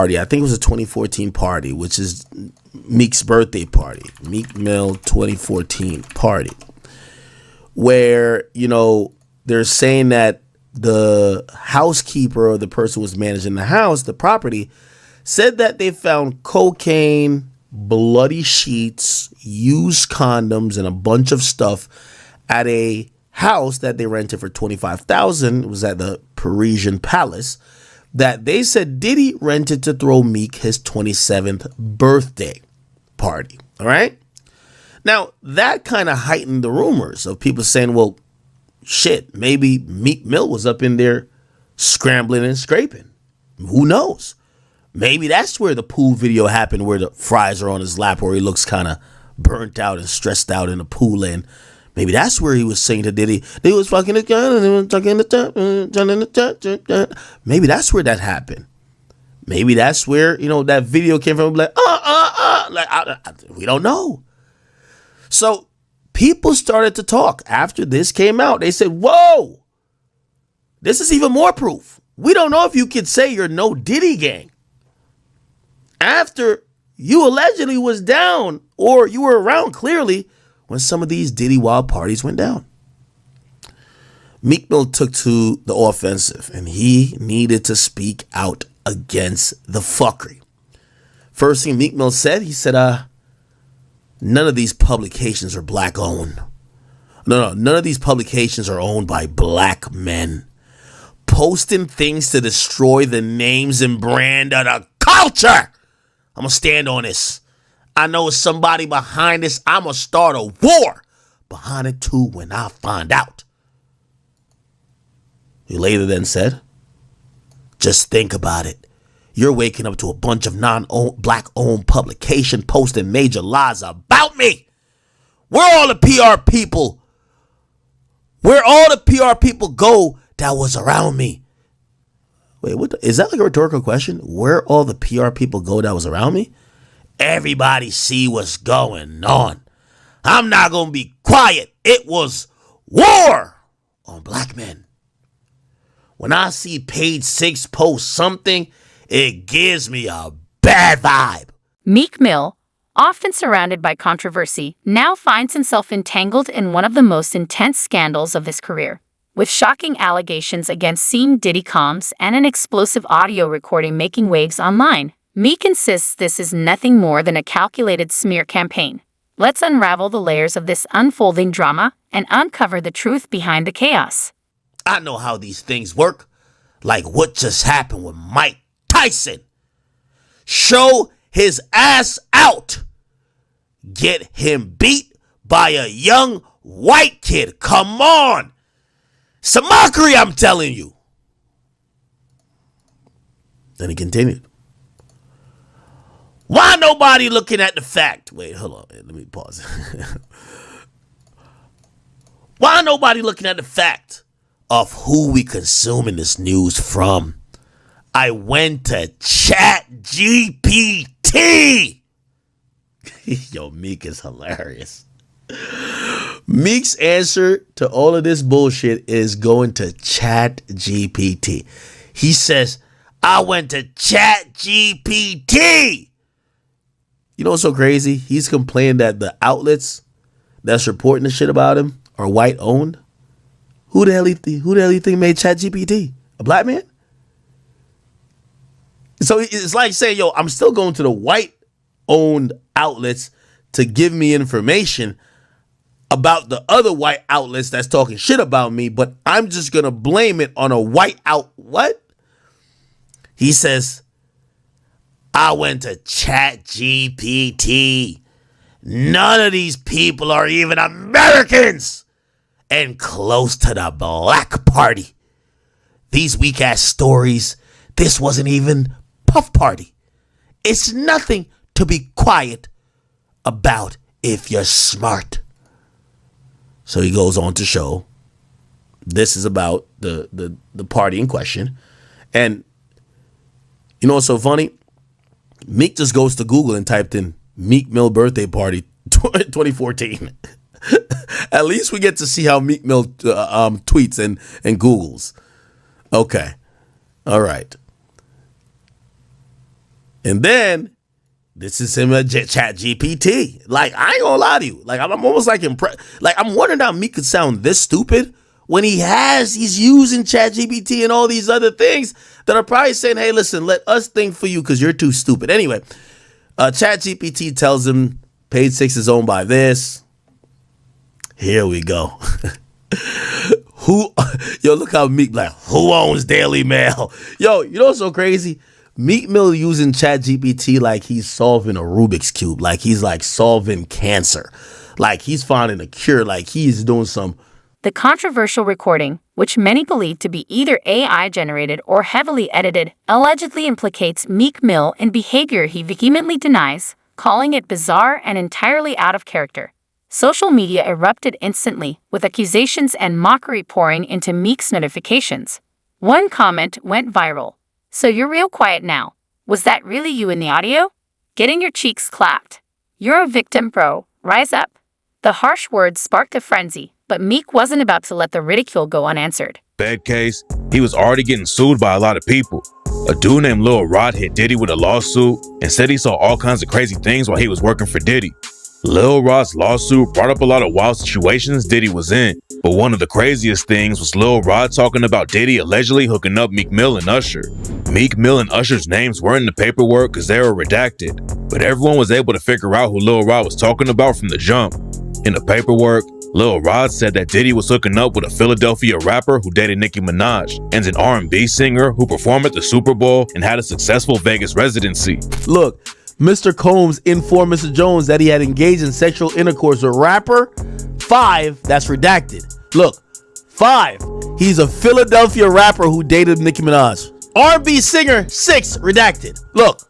party. I think it was a 2014 party, which is Meek's birthday party. Meek Mill 2014 party. Where, they're saying that the housekeeper or the person who was managing the house, the property, said that they found cocaine, bloody sheets, used condoms, and a bunch of stuff at a house that they rented for $25,000. It was at the Parisian Palace that they said Diddy rented to throw Meek his 27th birthday party. All right. Now, that kind of heightened the rumors of people saying, well, shit, maybe Meek Mill was up in there scrambling and scraping. Who knows? Maybe that's where the pool video happened, where the fries are on his lap, where he looks kind of burnt out and stressed out in the pool. And maybe that's where he was saying to Diddy, they was fucking the gun and they was talking the maybe that's where that happened. Maybe that's where, that video came from. Like, we don't know. So people started to talk after this came out. They said, whoa, this is even more proof. We don't know if you could say you're no Diddy gang after you allegedly was down or you were around clearly when some of these Diddy wild parties went down. Meek Mill took to the offensive and he needed to speak out against the fuckery. First thing Meek Mill said, he said, none of these publications are black owned. No, none of these publications are owned by black men. Posting things to destroy the names and brand of the culture. I'm going to stand on this. I know it's somebody behind this. I'm going to start a war behind it too when I find out. He later then said, just think about it. You're waking up to a bunch of non-black-owned publication posting major lies about me. Where all the PR people? Where all the PR people go that was around me? Wait, is that like a rhetorical question? Where all the PR people go that was around me? Everybody see what's going on. I'm not going to be quiet. It was war on black men. When I see Page 6 post something, it gives me a bad vibe. Meek Mill, often surrounded by controversy, now finds himself entangled in one of the most intense scandals of his career. With shocking allegations against Sean Diddy Combs and an explosive audio recording making waves online, Meek insists this is nothing more than a calculated smear campaign. Let's unravel the layers of this unfolding drama and uncover the truth behind the chaos. I know how these things work, like what just happened with Mike Tyson. Show his ass out. Get him beat by a young white kid. Come on. It's a mockery, I'm telling you. Then he continued. Why nobody looking at the fact? Wait, hold on. Let me pause. Why nobody looking at the fact of who we consuming this news from? I went to ChatGPT. Yo, Meek is hilarious. Meek's answer to all of this bullshit is going to ChatGPT. He says, I went to ChatGPT. You know what's so crazy? He's complaining that the outlets that's reporting the shit about him are white owned. Who the hell you think made ChatGPT? A black man? So it's like saying, yo, I'm still going to the white owned outlets to give me information about the other white outlets that's talking shit about me, but I'm just going to blame it on a white what? He says, I went to ChatGPT. None of these people are even Americans and close to the black party. These weak ass stories, this wasn't even Puff Party. It's nothing to be quiet about if you're smart. So he goes on to show this is about the party in question. And you know what's so funny? Meek just goes to Google and typed in Meek Mill birthday party 2014. At least we get to see how Meek Mill tweets and Googles. Okay. All right. And then this is him at Chat GPT. Like, I ain't gonna lie to you. Like, I'm almost like impressed. Like, I'm wondering how Meek could sound this stupid when he's using Chat GPT and all these other things that are probably saying, hey, listen, let us think for you because you're too stupid. Anyway, Chat GPT tells him Page 6 is owned by this. Here we go. Yo, look how Meek like, who owns Daily Mail? Yo, you know what's so crazy? Meek Mill using Chat GPT like he's solving a Rubik's Cube, like he's like solving cancer, like he's finding a cure, like he's doing some. The controversial recording, which many believe to be either AI generated or heavily edited, allegedly implicates Meek Mill in behavior he vehemently denies, calling it bizarre and entirely out of character. Social media erupted instantly, with accusations and mockery pouring into Meek's notifications. One comment went viral. So you're real quiet now. Was that really you in the audio? Getting your cheeks clapped. You're a victim, bro. Rise up. The harsh words sparked a frenzy, but Meek wasn't about to let the ridicule go unanswered. Bad case, he was already getting sued by a lot of people. A dude named Lil Rod hit Diddy with a lawsuit and said he saw all kinds of crazy things while he was working for Diddy. Lil Rod's lawsuit brought up a lot of wild situations Diddy was in, but one of the craziest things was Lil Rod talking about Diddy allegedly hooking up Meek Mill and Usher. Meek Mill and Usher's names weren't in the paperwork because they were redacted, but everyone was able to figure out who Lil Rod was talking about from the jump. In the paperwork, Lil Rod said that Diddy was hooking up with a Philadelphia rapper who dated Nicki Minaj and an R&B singer who performed at the Super Bowl and had a successful Vegas residency. Look, Mr. Combs informed Mr. Jones that he had engaged in sexual intercourse with rapper. 5, that's redacted. Look, 5, he's a Philadelphia rapper who dated Nicki Minaj. R&B singer. 6, redacted. Look,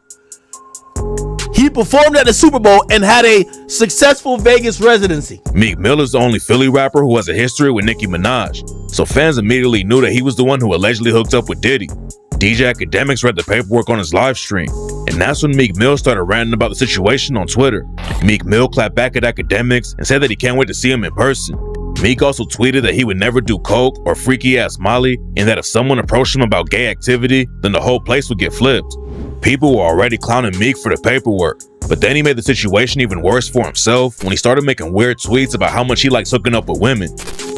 he performed at the Super Bowl and had a successful Vegas residency. Meek Mill is the only Philly rapper who has a history with Nicki Minaj, so fans immediately knew that he was the one who allegedly hooked up with Diddy. DJ Academics read the paperwork on his live stream, and that's when Meek Mill started ranting about the situation on Twitter. Meek Mill clapped back at Academics and said that he can't wait to see him in person. Meek also tweeted that he would never do coke or freaky ass Molly, and that if someone approached him about gay activity, then the whole place would get flipped. People were already clowning Meek for the paperwork, but then he made the situation even worse for himself when he started making weird tweets about how much he likes hooking up with women.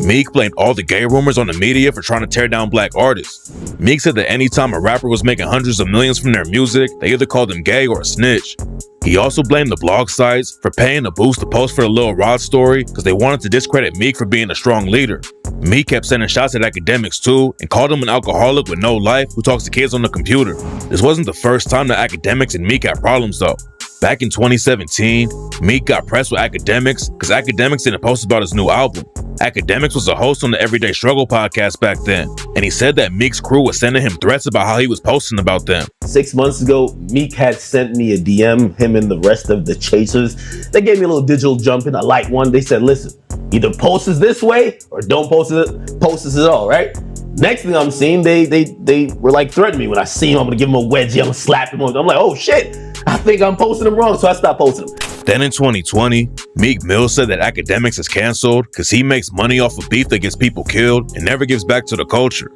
Meek blamed all the gay rumors on the media for trying to tear down black artists. Meek said that anytime a rapper was making hundreds of millions from their music, they either called him gay or a snitch. He also blamed the blog sites for paying to boost the post for the Lil Rod story because they wanted to discredit Meek for being a strong leader. Meek kept sending shots at Academics too and called him an alcoholic with no life who talks to kids on the computer. This wasn't the first time that Academics and Meek had problems though. Back in 2017, Meek got pressed with Academics because Academics didn't post about his new album. Academics was a host on the Everyday Struggle podcast back then, and he said that Meek's crew was sending him threats about how he was posting about them. 6 months ago, Meek had sent me a DM, him and the rest of the chasers. They gave me a little digital jump in. I like one. They said, listen, either post us this way or don't post us at all, right? Next thing I'm seeing, they were like threatening me. When I see him, I'm gonna give him a wedgie, I'm gonna slap him. I'm like, oh shit, I think I'm posting him wrong, so I stopped posting him. Then in 2020, Meek Mill said that Academics is canceled because he makes money off of beef that gets people killed and never gives back to the culture.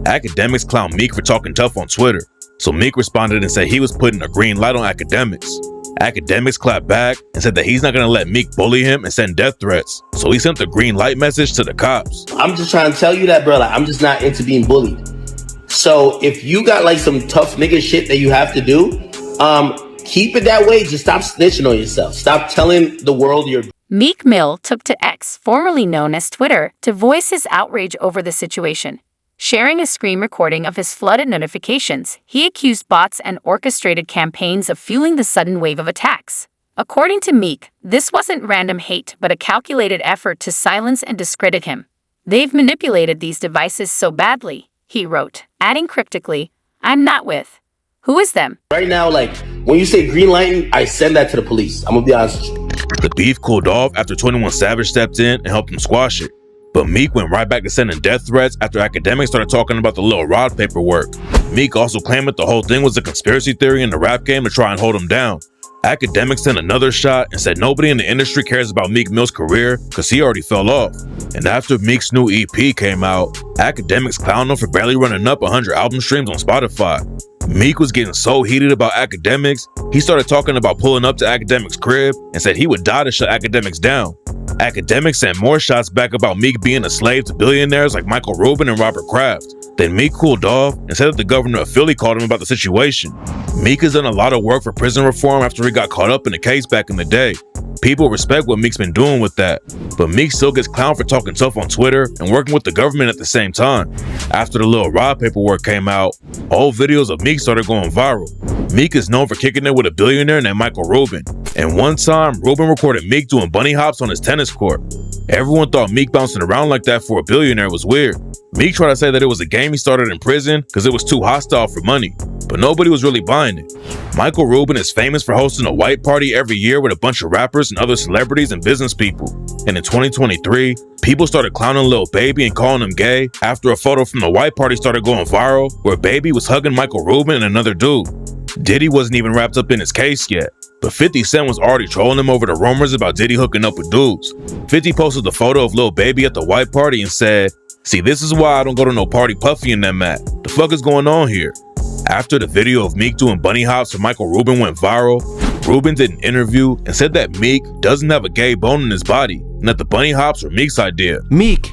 Academics clowned Meek for talking tough on Twitter, so Meek responded and said he was putting a green light on Academics. Academics clapped back and said that he's not gonna let Meek bully him and send death threats, so he sent the green light message to the cops. I'm just trying to tell you that, bro, like, I'm just not into being bullied. So if you got like some tough nigga shit that you have to do, keep it that way. Just stop snitching on yourself. Stop telling the world you're... Meek Mill took to X, formerly known as Twitter, to voice his outrage over the situation. Sharing a screen recording of his flooded notifications, he accused bots and orchestrated campaigns of fueling the sudden wave of attacks. According to Meek, this wasn't random hate but a calculated effort to silence and discredit him. They've manipulated these devices so badly, he wrote, adding cryptically, I'm not with. Who is them? Right now, like, when you say green lighting, I send that to the police. I'm gonna be honest with you. The beef cooled off after 21 Savage stepped in and helped him squash it. But Meek went right back to sending death threats after Academics started talking about the Lil Rod paperwork. Meek also claimed that the whole thing was a conspiracy theory in the rap game to try and hold him down. Academics sent another shot and said nobody in the industry cares about Meek Mill's career because he already fell off. And after Meek's new EP came out, Academics clowned him for barely running up 100 album streams on Spotify. Meek was getting so heated about Academics, he started talking about pulling up to Academics' crib and said he would die to shut Academics down. Academics sent more shots back about Meek being a slave to billionaires like Michael Rubin and Robert Kraft. Then Meek cooled off and said that the governor of Philly called him about the situation. Meek has done a lot of work for prison reform after he got caught up in the case back in the day. People respect what Meek's been doing with that, but Meek still gets clowned for talking tough on Twitter and working with the government at the same time. After the Lil Rod paperwork came out, old videos of Meek started going viral. Meek is known for kicking it with a billionaire named Michael Rubin, and one time, Rubin recorded Meek doing bunny hops on his tennis court. Everyone thought Meek bouncing around like that for a billionaire was weird. Meek tried to say that it was a game he started in prison because it was too hostile for money, but nobody was really buying it. Michael Rubin is famous for hosting a white party every year with a bunch of rappers and other celebrities and business people. And in 2023, people started clowning Lil Baby and calling him gay after a photo from the white party started going viral where Baby was hugging Michael Rubin and another dude. Diddy wasn't even wrapped up in his case yet, but 50 Cent was already trolling him over the rumors about Diddy hooking up with dudes. 50 posted the photo of Lil Baby at the white party and said, "See, this is why I don't go to no party Puffy and them at. The fuck is going on here?" After the video of Meek doing bunny hops for Michael Rubin went viral, Rubin did an interview and said that Meek doesn't have a gay bone in his body and that the bunny hops were Meek's idea. Meek,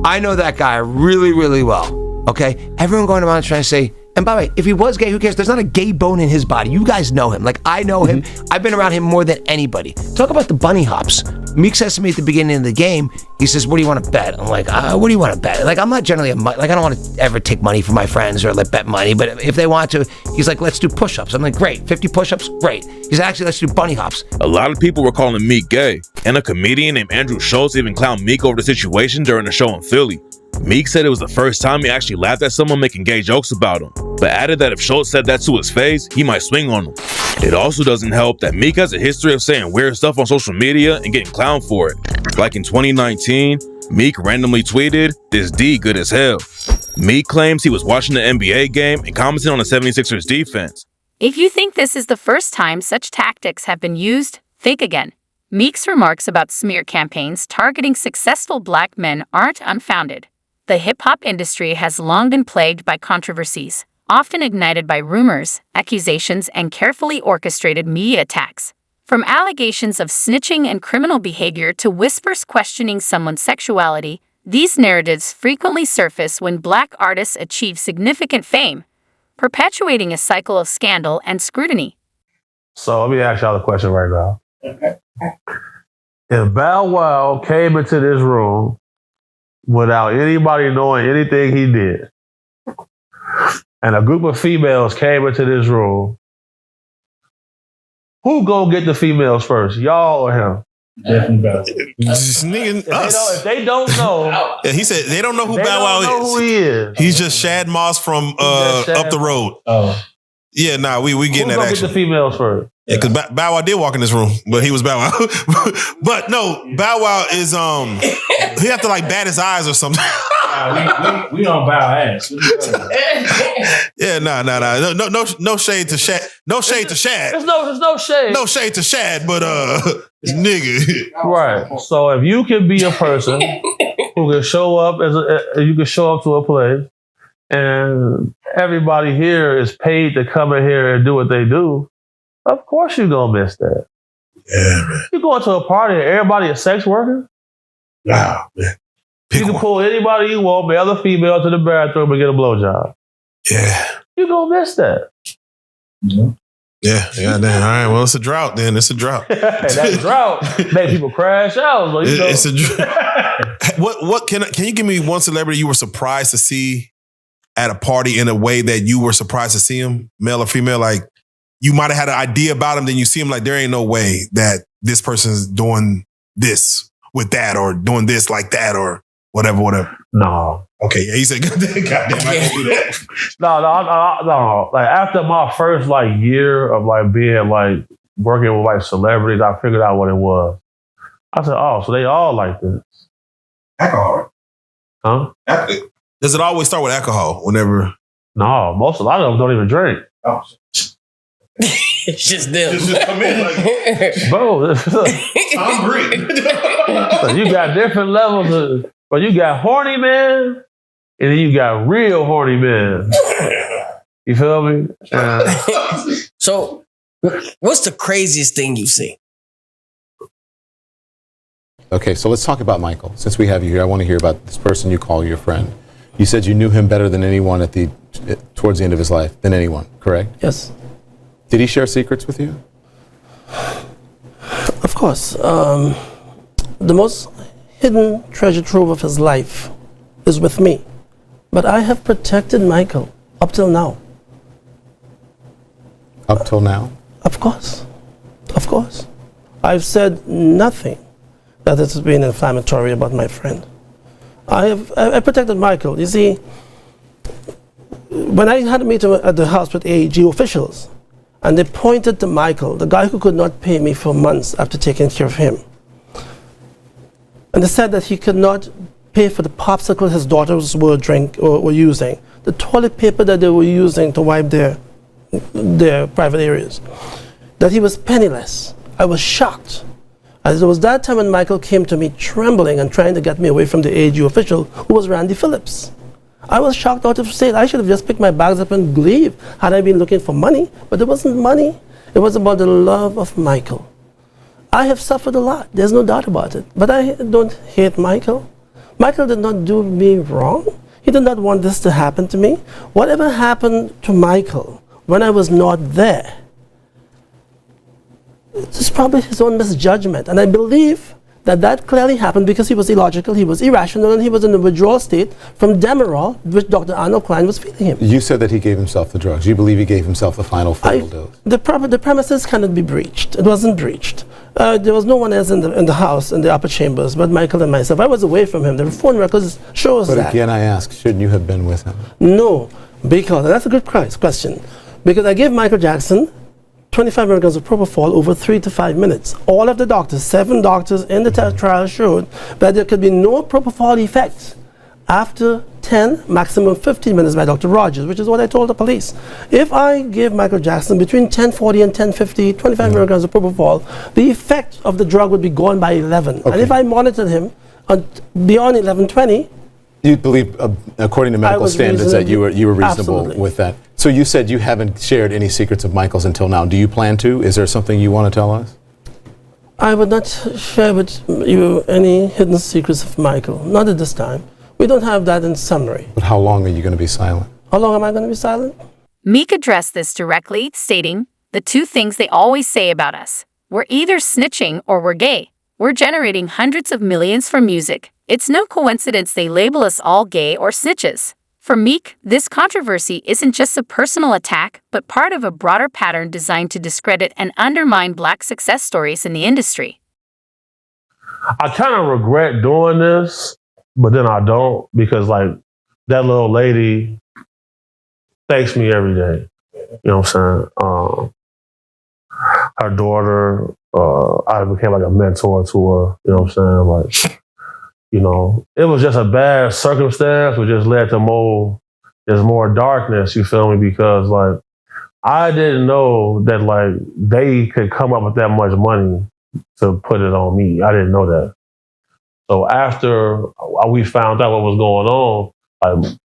I know that guy really, really well, okay? Everyone going around trying to say, and by the way, if he was gay, who cares? There's not a gay bone in his body. You guys know him. Like, I know him. I've been around him more than anybody. Talk about the bunny hops. Meek says to me at the beginning of the game, he says, "What do you want to bet?" I'm like, "What do you want to bet?" Like, I'm not generally I don't want to ever take money from my friends or bet money, but if they want to, he's like, "Let's do push-ups." I'm like, "Great, 50 push-ups, great." He's actually, "Let's do bunny hops." A lot of people were calling Meek gay, and a comedian named Andrew Schultz even clowned Meek over the situation during a show in Philly. Meek said it was the first time he actually laughed at someone making gay jokes about him, but added that if Schultz said that to his face, he might swing on him. It also doesn't help that Meek has a history of saying weird stuff on social media and getting clowned for it. Like in 2019, Meek randomly tweeted, "This D good as hell." Meek claims he was watching the NBA game and commented on the 76ers defense. If you think this is the first time such tactics have been used, think again. Meek's remarks about smear campaigns targeting successful black men aren't unfounded. The hip-hop industry has long been plagued by controversies, often ignited by rumors, accusations, and carefully orchestrated media attacks. From allegations of snitching and criminal behavior to whispers questioning someone's sexuality, these narratives frequently surface when black artists achieve significant fame, perpetuating a cycle of scandal and scrutiny. So let me ask y'all a question right now. If Bow Wow came into this room without anybody knowing anything he did, and a group of females came into this room, who go get the females first, y'all or him? Definitely Bow Us. If they don't know, Yeah, he said they don't know who they Bow don't know Wow who is. he is. He's just Shad Moss from up the road. Oh. Yeah, nah, we getting Who that go get action. the females first? Yeah, because Bow Wow did walk in this room, but he was Bow Wow. But no, Bow Wow is he have to like bat his eyes or something. We don't bow ass. Yeah, nah. No shade to Shad. No shade to Shad. There's no shade. No shade to Shad, but nigga. Right. So if you can be a person who can show up you can show up to a place, and everybody here is paid to come in here and do what they do, of course you're gonna miss that. Yeah, man. You go into a party and everybody a sex worker? Wow, man. You can pull anybody you want, male or female, to the bathroom and get a blowjob. Yeah. You're gonna miss that. Yeah, damn. All right, well, it's a drought then. It's a drought. And that drought make people crash out. So you know. It's a drought. What can you give me one celebrity you were surprised to see at a party in a way that you were surprised to see him, male or female? Like, you might have had an idea about him, then you see him like, there ain't no way that this person's doing this with that or doing this like that or whatever. No. Okay, yeah, he said, goddamn, I can't do that. No. Like after my first year of being working with celebrities, I figured out what it was. I said, oh, so they all like this. Alcohol. Huh? Does it always start with alcohol whenever? No, a lot of them don't even drink. Oh. It's just them. Just come in like, Bro, I'm great. so you got different levels of, but you got horny man, and then you got real horny man. You feel me? So, what's the craziest thing you've seen? Okay, so let's talk about Michael. Since we have you here, I want to hear about this person you call your friend. You said you knew him better than anyone towards the end of his life, than anyone, correct? Yes. Did he share secrets with you? Of course. The most hidden treasure trove of his life is with me. But I have protected Michael up till now. Up till now? Of course. Of course. I've said nothing that has been inflammatory about my friend. I protected Michael. You see, when I had a meeting at the house with AEG officials, and they pointed to Michael, the guy who could not pay me for months after taking care of him. And they said that he could not pay for the popsicle his daughters were using, the toilet paper that they were using to wipe their private areas, that he was penniless. I was shocked. As it was that time when Michael came to me trembling and trying to get me away from the AG official, who was Randy Phillips. I was shocked out of state. I should have just picked my bags up and leave had I been looking for money. But it wasn't money. It was about the love of Michael. I have suffered a lot. There's no doubt about it. But I don't hate Michael. Michael did not do me wrong. He did not want this to happen to me. Whatever happened to Michael when I was not there, it's probably his own misjudgment. And I believe that clearly happened because he was illogical, he was irrational, and he was in a withdrawal state from Demerol, which Dr. Arnold Klein was feeding him. You said that he gave himself the drugs. You believe he gave himself the final fatal dose? The premises cannot be breached. It wasn't breached. There was no one else in the house, in the upper chambers, but Michael and myself. I was away from him. The phone records shows that. But again, I ask, shouldn't you have been with him? No, because, and that's a good question, because I gave Michael Jackson 25 milligrams of propofol over 3 to 5 minutes. All of the doctors, 7 doctors in the trial showed that there could be no propofol effect after 10, maximum 15 minutes by Dr. Rogers, which is what I told the police. If I give Michael Jackson between 1040 and 1050, 25 milligrams of propofol, the effect of the drug would be gone by 11. Okay. And if I monitored him beyond 1120, you believe, according to medical standards, that you were reasonable Absolutely. with that. So you said you haven't shared any secrets of Michael's until now. Do you plan to? Is there something you want to tell us? I would not share with you any hidden secrets of Michael. Not at this time. We don't have that in summary. But how long are you going to be silent? How long am I going to be silent? Meek addressed this directly, stating, "The two things they always say about us. We're either snitching or we're gay. We're generating hundreds of millions for music. It's no coincidence they label us all gay or snitches." For Meek, this controversy isn't just a personal attack, but part of a broader pattern designed to discredit and undermine Black success stories in the industry. I kind of regret doing this, but then I don't, because like that little lady thanks me every day. You know what I'm saying? Her daughter, I became like a mentor to her. You know what I'm saying? Like, you know, it was just a bad circumstance, which just led to there's more darkness, you feel me? Because like, I didn't know that like they could come up with that much money to put it on me. I didn't know that. So after we found out what was going on,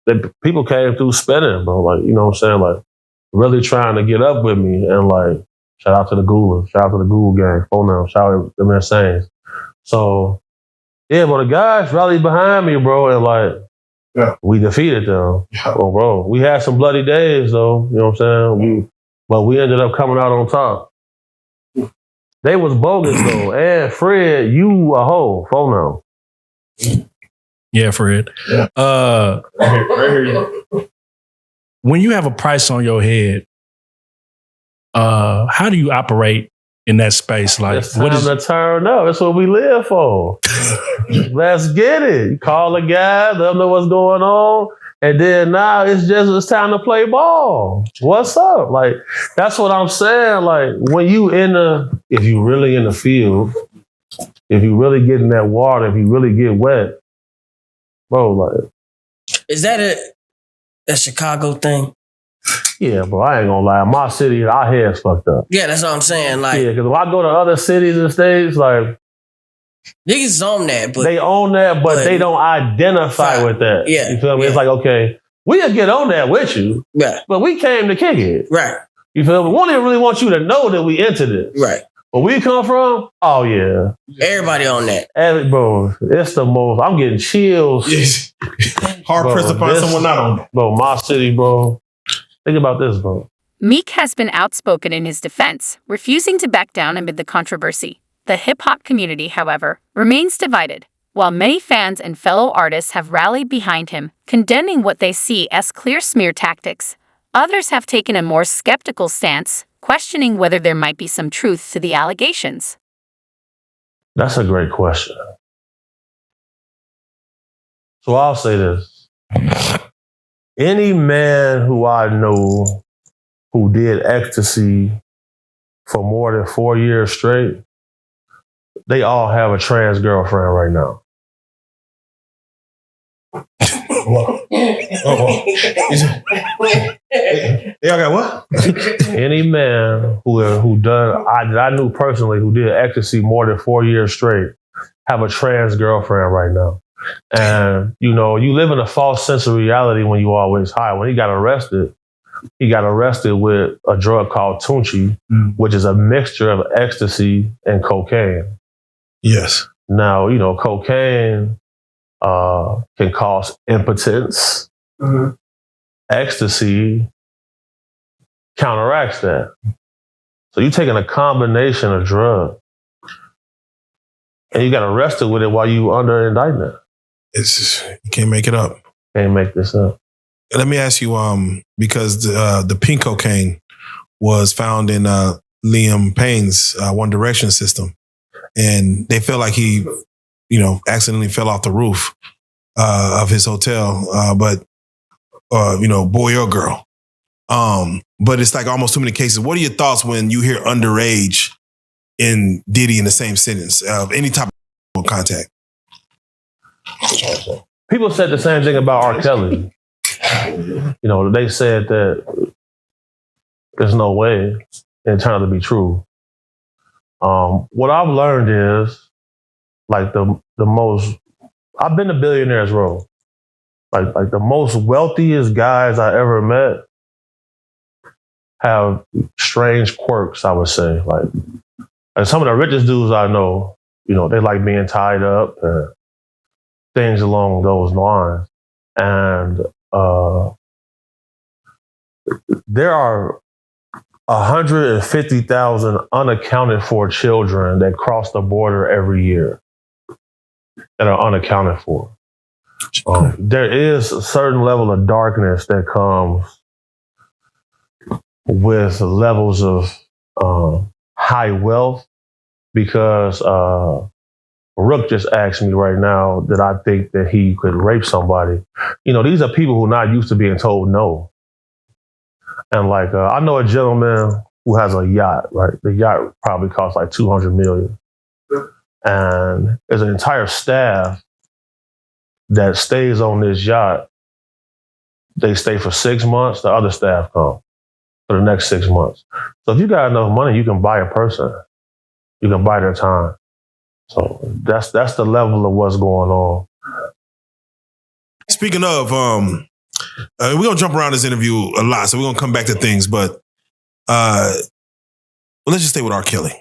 like people came through spinning, bro. Like, you know what I'm saying? Like really trying to get up with me, and like, shout out to the Gula, shout out to the Ghoul gang, phone now, shout out to them insane. So yeah, but the guys rallied behind me, bro, and like, we defeated them. Yeah. Well, bro, we had some bloody days, though. You know what I'm saying? But we ended up coming out on top. They was bogus, though. And Fred, you a hoe. Phone now. Yeah, Fred. Yeah. Right here. When you have a price on your head, how do you operate in that space? Like, it's time to turn up. That's what we live for. Let's get it. You call a guy, let them know what's going on, and then now it's time to play ball. What's up? Like, that's what I'm saying. Like, when if you really in the field, if you really get in that water, if you really get wet, bro, like, is that a Chicago thing? Yeah, bro, I ain't gonna lie. My city, our head's fucked up. Yeah, that's what I'm saying. Like, Yeah, because if I go to other cities and states, like, niggas own that, but they own that, but they don't identify with that. Yeah, You feel me? yeah. It's like, okay, we'll get on that with you, yeah, but we came to kick it. right, You feel me? We don't even really want you to know that we into this. right. Where we come from, oh yeah. Everybody on that. Bro, it's the most, I'm getting chills. Hard pressed to find someone not on that. Bro, my city, bro. Think about this, bro. Meek has been outspoken in his defense, refusing to back down amid the controversy. The hip-hop community, however, remains divided, while many fans and fellow artists have rallied behind him, condemning what they see as clear smear tactics. Others have taken a more skeptical stance, questioning whether there might be some truth to the allegations. That's a great question. So I'll say this. Any man who I know who did ecstasy for more than 4 years straight, they all have a trans girlfriend right now. They all got what? Any man who done that I knew personally who did ecstasy more than 4 years straight have a trans girlfriend right now. And you know, you live in a false sense of reality when you always high. When he got arrested with a drug called Tunchi, which is a mixture of ecstasy and cocaine. Yes. Now, you know, cocaine can cause impotence. Ecstasy counteracts that. So you're taking a combination of drugs and you got arrested with it while you under indictment. It's just, you can't make it up. Can't make this up. Let me ask you, because the pink cocaine was found in Liam Payne's One Direction system, and they felt like he, you know, accidentally fell off the roof of his hotel, but you know, boy or girl. But it's like almost too many cases. What are your thoughts when you hear underage in Diddy in the same sentence of any type of contact? People said the same thing about R. Kelly. You know, they said that there's no way it turned out to be true. What I've learned is, like the most, I've been to Billionaires Row. Like the most wealthiest guys I ever met have strange quirks, I would say. Like some of the richest dudes I know, you know, they like being tied up and things along those lines. And there are 150,000 unaccounted for children that cross the border every year that are unaccounted for. There is a certain level of darkness that comes with levels of high wealth, because Rook just asked me right now that I think that he could rape somebody. You know, these are people who are not used to being told no. And like, I know a gentleman who has a yacht, right? The yacht probably costs like $200 million. And there's an entire staff that stays on this yacht. They stay for 6 months. The other staff come for the next 6 months. So if you got enough money, you can buy a person. You can buy their time. So that's the level of what's going on. Speaking of, we're gonna jump around this interview a lot, so we're gonna come back to things. But let's just stay with R. Kelly.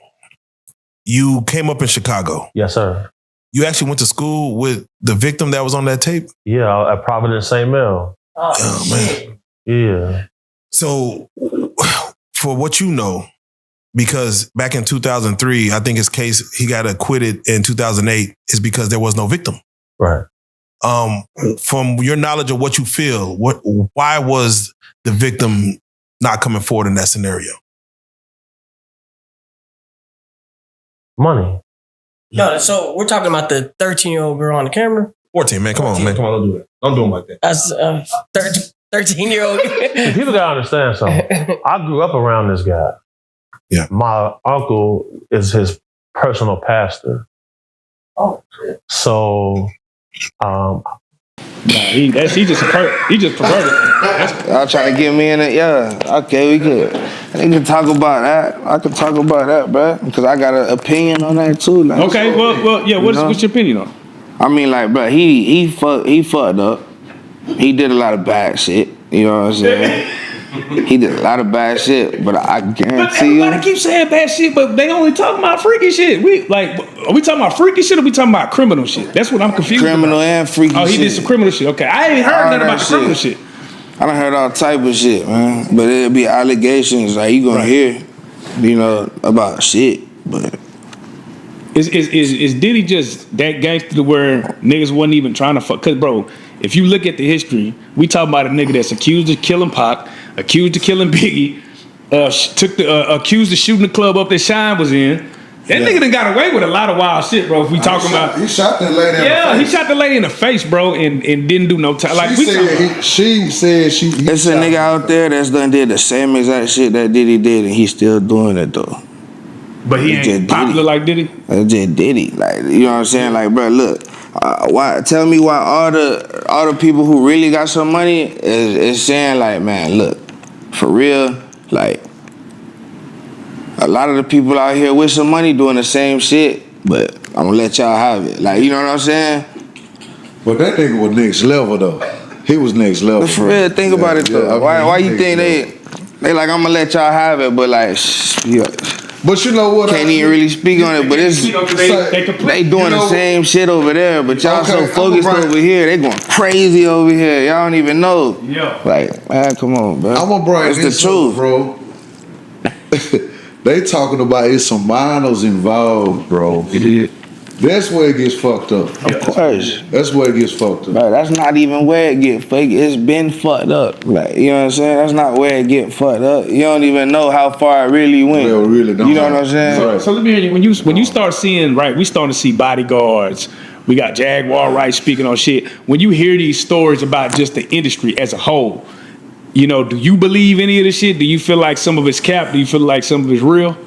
You came up in Chicago. Yes, sir. You actually went to school with the victim that was on that tape? Yeah, at Providence St. Mel. Oh man. Yeah. So, for what you know, because back in 2003, I think his case, he got acquitted in 2008, is because there was no victim. Right. From your knowledge of what you feel, why was the victim not coming forward in that scenario? Money. No, so we're talking about the 13-year-old girl on the camera? 14, man. Come on, man. Come on, don't do it. Don't do them like that. That's 13-year-old. People gotta understand something. I grew up around this guy. Yeah. My uncle is his personal pastor. Oh, so He just perverted. Y'all trying to get me in it? Yeah. Okay, we good. We can talk about that. I can talk about that, bro. Because I got an opinion on that too. Like, Okay, well, yeah. What's your opinion on? I mean, like, bro, he fucked up. He did a lot of bad shit. You know what I'm saying? He did a lot of bad shit, but I guarantee you. Everybody keeps saying bad shit, but they only talking about freaky shit. Are we talking about freaky shit or we talking about criminal shit? That's what I'm confused Criminal about. and freaky shit. Oh, he did some criminal shit. Okay, I ain't heard nothing about the criminal shit. I done heard all type of shit, man. But it'll be allegations like you gonna hear, you know, about shit. But is Diddy just that gangster to where niggas wasn't even trying to fuck? Cause bro, if you look at the history, we talking about a nigga that's accused of killing Pac, accused of killing Biggie, accused of shooting the club up that Shine was in. That nigga done got away with a lot of wild shit, bro. If we talking about, he shot that lady in the face. He shot the lady in the face, bro, and didn't do no time. Like she said she. There's a nigga out there that's done did the same exact shit that Diddy did, and he's still doing it though. But he ain't popular like Diddy. It's just Diddy, like, you know what I'm saying? Like, bro, look, why? Tell me why all the people who really got some money is saying like, man, look, for real, like. A lot of the people out here with some money doing the same shit, but I'm gonna let y'all have it. Like, you know what I'm saying? But that nigga was next level though. He was next level. But for real, think about it though. Why you think they like, I'm gonna let y'all have it, but like, but you know what? Can't even really speak on it, but it's they doing the same shit over there, but y'all so focused over here, they going crazy over here. Y'all don't even know. Yeah. Like, man, come on, bro. I'm gonna bring it's the truth, bro. They talking about it's some minors involved, bro. That's where it gets fucked up. Of course. That's where it gets fucked up. Bro, that's not even where it get fucked. It's been fucked up. Like, you know what I'm saying? That's not where it get fucked up. You don't even know how far it really went. Well, really don't. You know what I'm saying? So let me hear you. When you start seeing, right, we starting to see bodyguards. We got Jaguar Wright speaking on shit. When you hear these stories about just the industry as a whole, you know, do you believe any of this shit? Do you feel like some of it's cap? Do you feel like some of it's real?